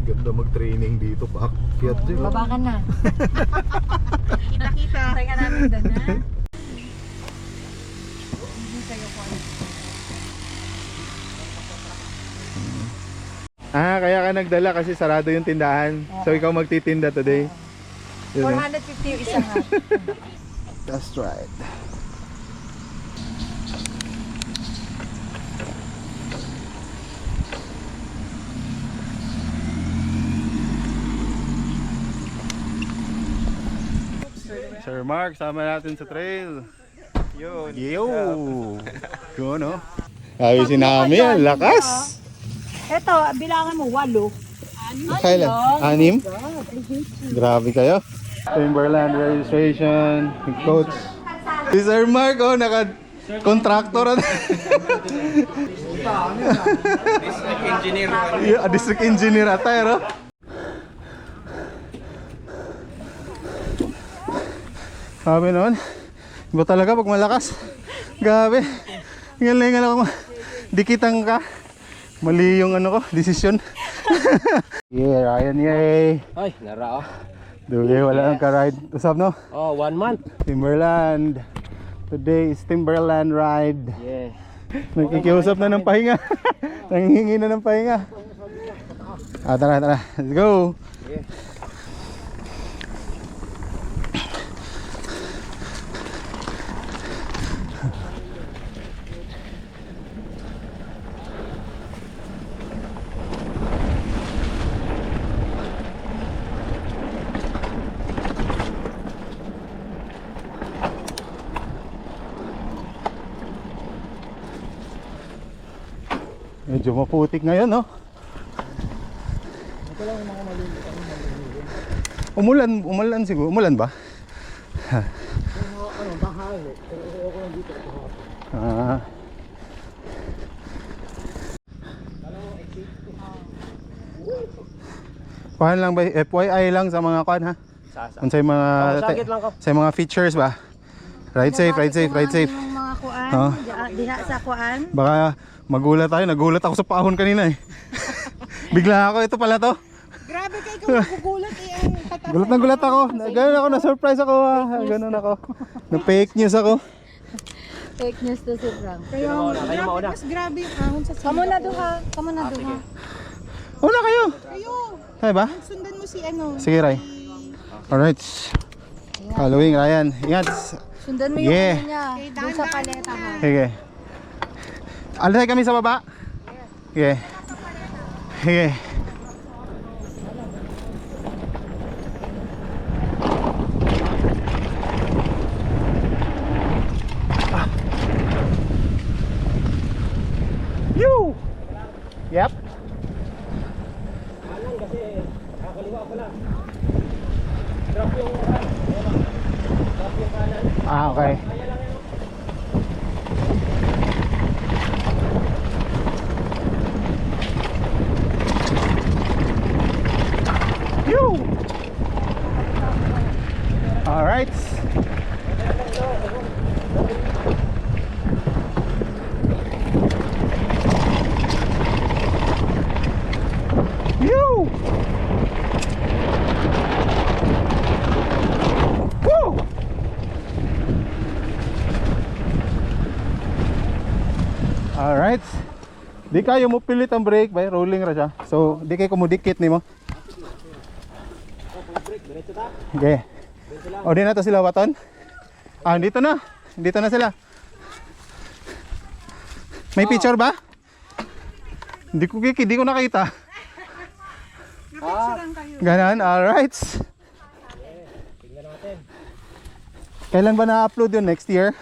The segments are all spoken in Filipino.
Ganda mag-training dito, paakyat dyan. Baba ka na. Kita-kita. Tayo ka namin doon, ha? Hindi sa'yo ko. Kaya ka nagdala kasi sarado yung tindahan. So ikaw magtitinda today. 450 yung isang hat. That's right. Sir Mark, sama natin sa trail. Yun. Yo! Go, no? Sabi si Nami, ang lakas! Eto, bilangan mo, 8. Kailan? 6? Grabe kayo. Timberland registration, coach. Si Sir Mark, oh, naka-contractor. District engineer. Yeah, district engineer atay, oh. Sabi naman, iba talaga pag malakas. Gabi. Ngayon ako, dikitan ka. Mali yung ano ko, desisyon. Yeah, Ryan, yay. Ay, nara. Dugi, wala nang ka-ride. Usap, no? Oh, 1 month. Timberland. Today is Timberland ride. Yeah. Nagkikiusap na ng pahinga. Nanghihingi na ng pahinga. Tara, tara. Let's go. Yeah. Medyo maputik ngayon, no? Umulan siguro. Umulan ba? Kuhan lang ba? FYI lang sa mga kuhan, ha? Sa mga sakit lang ko. sa mga features ba? Ride safe, ride safe, ride safe. Yung mga kuan, Oh. diha sa kuan. Baka magulat tayo. Nagulat ako sa pahon kanina eh. Bigla ako, ito pala to. Grabe kayo kung magugulat eh. Ang tataas. Gulat na gulat ako. Ganun ako, na-surprise ako. Ganun ako. Na-fake news ako. Fake news to si Frank. Kaya kayo mauna. mas grabe yung ahon sa Kamu na duha. Kamu na duha. Una kayo. Kayo, Tayo ba? sundan mo si ano. Sige, Ray. Alright. Following, Ryan. Ingat. Sundan mo yung Yeah. ano niya. Doon sa paleta ha. Sige. Alasay kami sa baba. Sige. Sige. You. Yep. Okay. You. All right. You. Woo. All right. Di kayo mo pilit ang brake bay, rolling ra siya. So, di kayo kumudikit nimo. Okay. O, di na to sila waton? Dito na. Dito na sila. May picture ba? Hindi ko nakita. Ganon, alright. Kailan ba na-upload yun? Next year?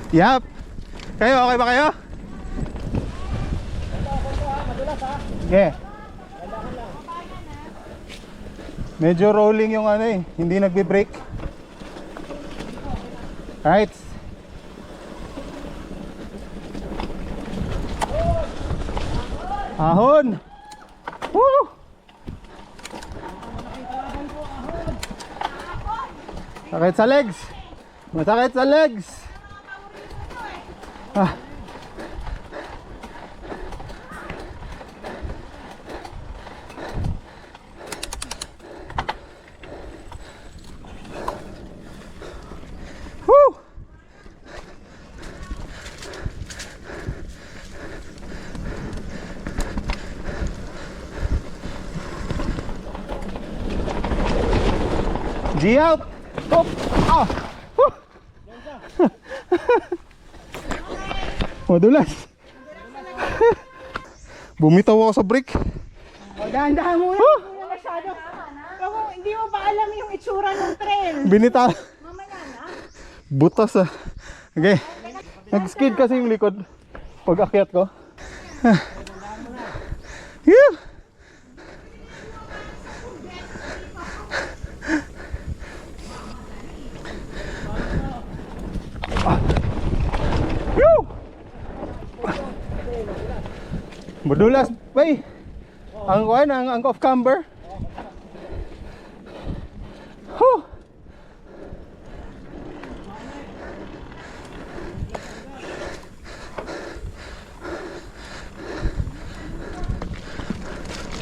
Yup. Kayo, okay ba kayo? Yeah. Medyo rolling yung ano eh, hindi nagbe-brake. Right. Ahon. Woo! Sakit sa legs. Masakit sa legs. Ah. Woo! G out! Hop! Ah! Woo! Madulas! Bumitaw ako sa brick. O, dahan-dahan muna. Hindi masyado. Ako, hindi mo ba alam yung itsura ng trail? Binita. Mamaya na. Butas ah. Okay. Nag-skid kasi yung likod pag akyat ko. Yeah. Yoo! Madulas, bay. Ang kuan, ang off camber. Huh.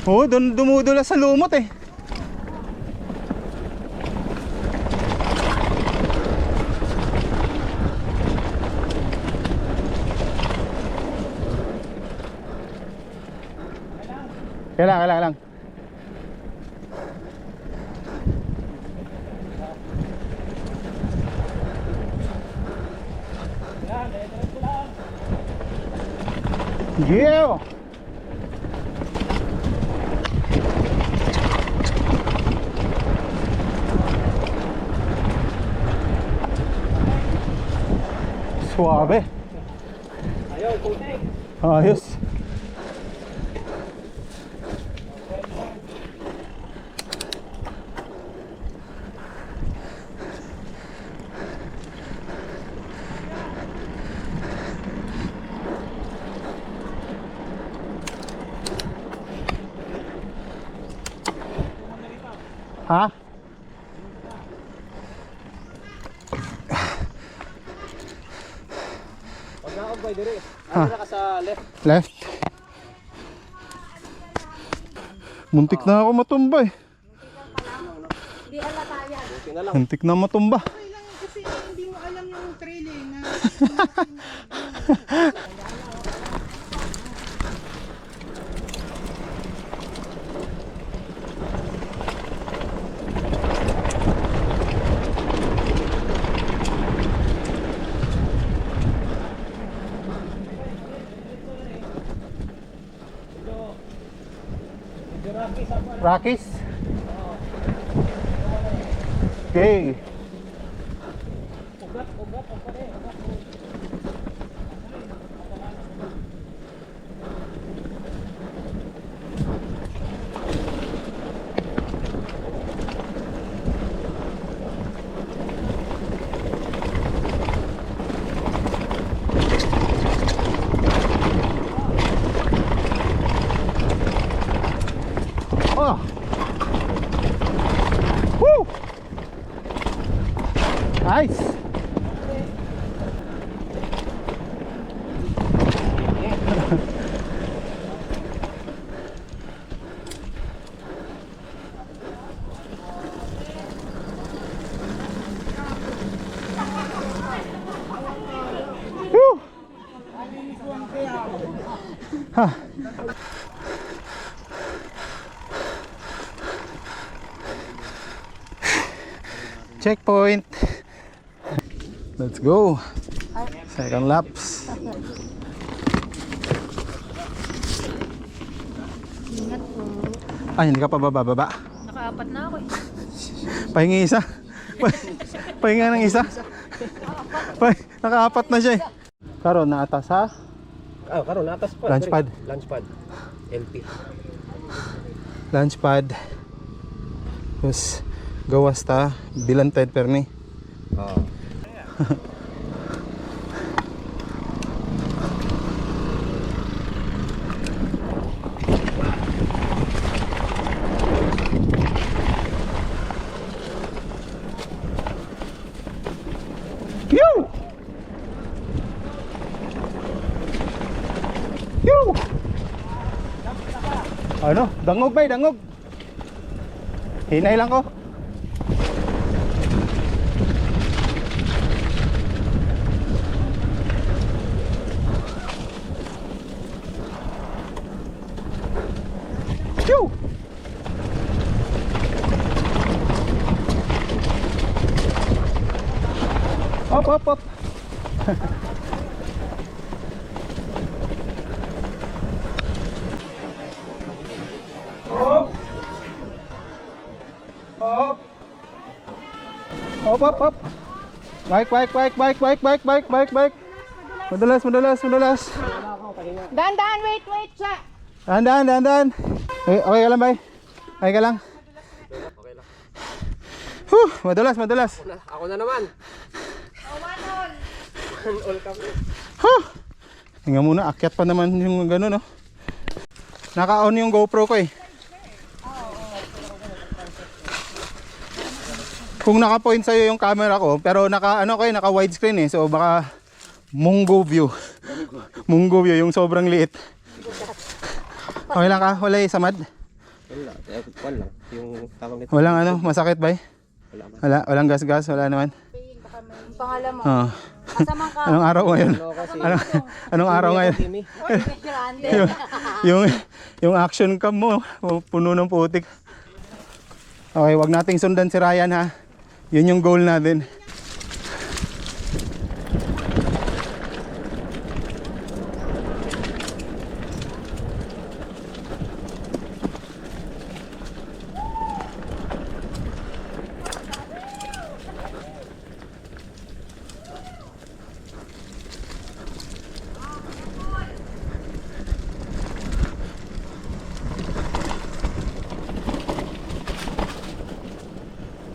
Oh, dumudula sa lumot eh. Kailang. Yeah. Suave. Ayaw, putik. Ayos. Ha? Pag naogbay dire. Ano na ka sa left? Left. Muntik na ako matumba eh. Buti na lang. Muntik na matumba. Okay lang kasi hindi mo alam yung trail eh. Na, Rockies? Okay. Oh. Woo. Nice. Woo. Ha. Checkpoint. Let's go. Second laps. Ingat po. Ay, hindi ka pa bababa. Nakaapat na ako eh. Pahingi isa. Pahinga ng isa. Nakaapat na siya eh. Karon na atas ha. Ah, karon atas pa. Launch pad. Launch pad. LP. Launch pad. Tapos gawas ta bilanted perni. Oo. Ano? Dangog bay, dangog. Hinay lang ko. Phew! Up, up, up. Up, up, up. Bike. Madulas. Dahan, wait, siya. Dahan. Okay ka lang, bay? Okay ka lang? Okay lang. Madulas. Ako na naman. All kami. Tingnan muna, akyat pa naman yung gano'n, no? Naka-on yung GoPro ko eh. Kung naka-point sa'yo yung camera ko, pero naka widescreen eh. So baka Mungo view. Mungo view, yung sobrang liit. Okay lang ka? Wala samad? Wala. Yung tawag nito. Walang masakit ba eh? Walang gas-gas, wala naman. Pangalan mo. Oh. Kasamang ka. Anong araw ngayon? Anong araw ngayon? Kimi. yung action cam mo, puno ng putik. Okay, wag nating sundan si Ryan ha. Yun yung goal natin.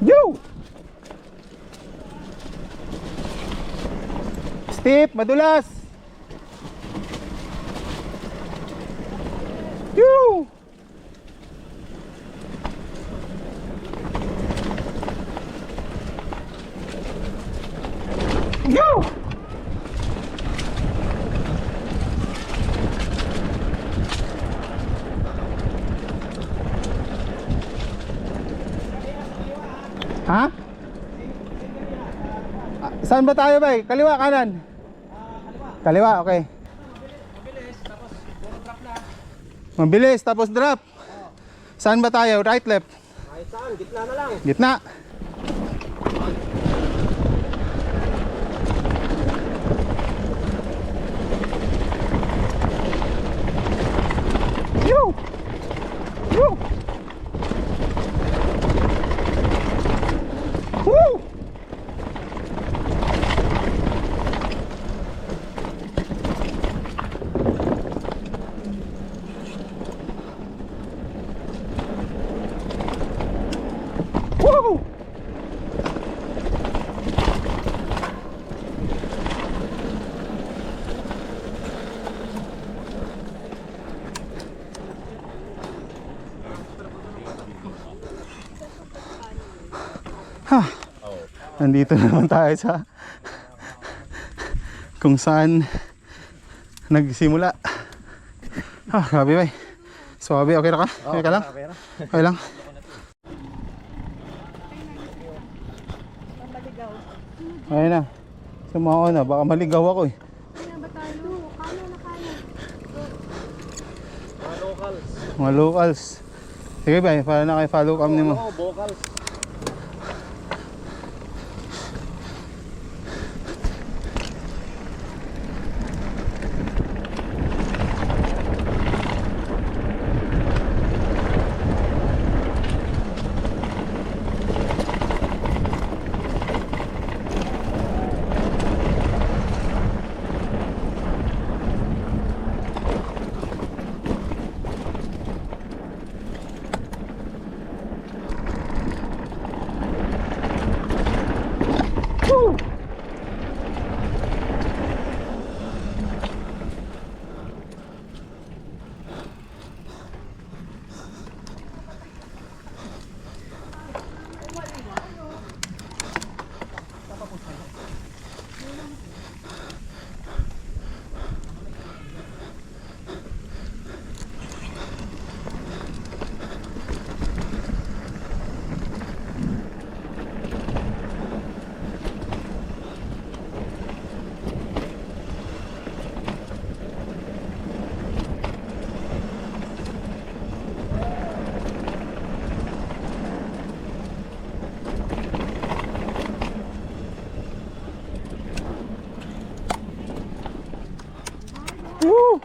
Yo! Steep, madulas. Yo! Yo! Ha? Saan ba tayo ba? Kaliwa, kanan? Kaliwa, okay. Mabilis, tapos drop. Saan ba tayo? Right, left? Kahit saan, gitna na lang. Gitna. Yo! Yo! Woo! Woo! Nandito na naman tayo sa kung saan nagsimula. Grabe ba? Swabe, okay na ka? Okay ka lang? Okay lang? Okay na. Sumao na, baka maligaw ako eh. Mga locals. Sige ba, para na kayo follow cam niyo mo. Oo, vocals.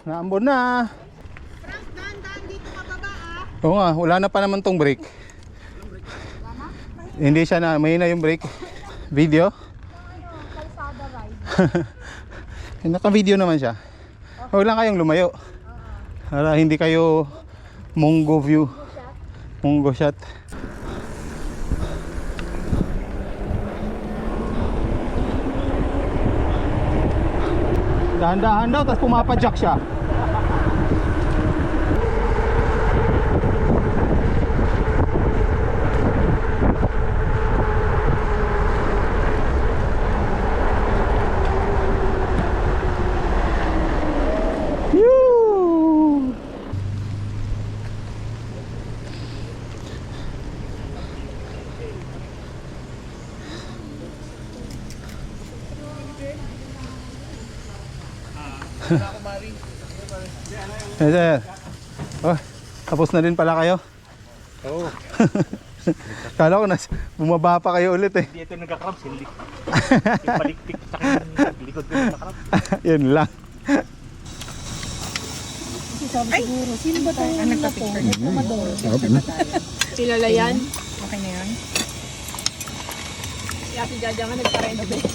Naambon na. Frank, dahan-dahan dito kababa ah. Oo nga, wala na pa naman tong brake. Hindi siya na, may na yung brake. Video? Kalsada ride. Naka-video naman siya. Huwag lang kayong lumayo. Para hindi kayo Mongo view. Mongo shot. Dahan-dahan daw, tapos pumapadyak siya. Yoo! Yes, sir. Oh, tapos na din pala kayo. Oo. Kala ko na bumaba pa kayo ulit eh. Hindi ito nagkakrab, sildi. Yung palikpik sa akin, likod ko nagkakrab. Yun lang. Sino ba tayo na po? Kilala yan. Okay na yan? Si Ate Jaja nga nagpa-renovate.